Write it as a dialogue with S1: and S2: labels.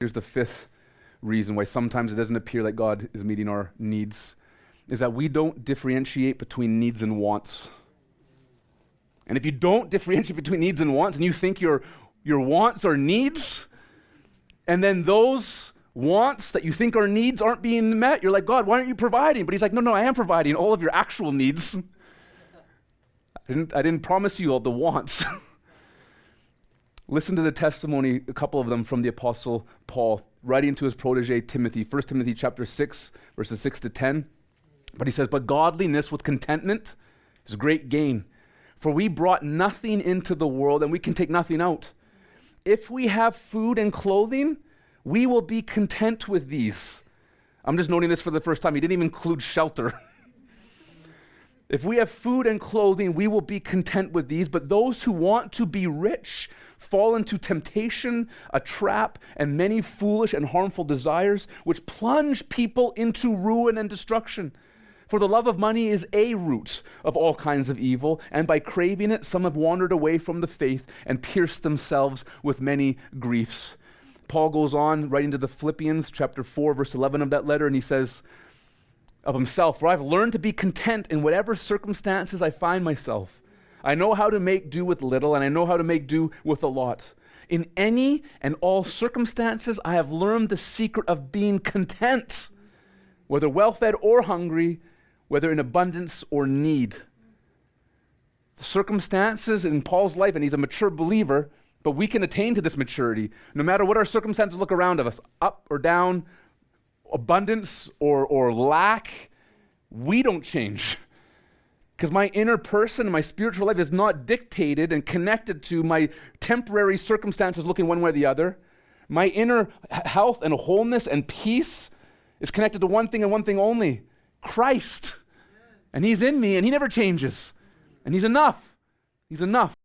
S1: Here's the fifth reason why sometimes it doesn't appear like God is meeting our needs, is that we don't differentiate between needs and wants. And if you don't differentiate between needs and wants, and you think your wants are needs, and then those wants that you think are needs aren't being met, you're like, God, why aren't you providing? But he's like, no, I am providing all of your actual needs. I didn't promise you all the wants. Listen to the testimony, a couple of them from the Apostle Paul, writing to his protege Timothy, 1 Timothy chapter 6, verses 6 to 10. But he says, but godliness with contentment is great gain. For we brought nothing into the world, and we can take nothing out. If we have food and clothing, we will be content with these. I'm just noting this for the first time. He didn't even include shelter. If we have food and clothing, we will be content with these. But those who want to be rich fall into temptation, a trap, and many foolish and harmful desires, which plunge people into ruin and destruction. For the love of money is a root of all kinds of evil, and by craving it, some have wandered away from the faith and pierced themselves with many griefs. Paul goes on, writing to the Philippians, chapter 4, verse 11 of that letter, and he says of himself, for I've learned to be content in whatever circumstances I find myself. I know how to make do with little, and I know how to make do with a lot. In any and all circumstances, I have learned the secret of being content, whether well-fed or hungry, whether in abundance or need. The circumstances in Paul's life, and he's a mature believer, but we can attain to this maturity. No matter what our circumstances look around of us, up or down, abundance or lack, we don't change. Because my inner person and my spiritual life is not dictated and connected to my temporary circumstances looking one way or the other. My inner health and wholeness and peace is connected to one thing and one thing only, Christ. And he's in me and he never changes. And he's enough. He's enough.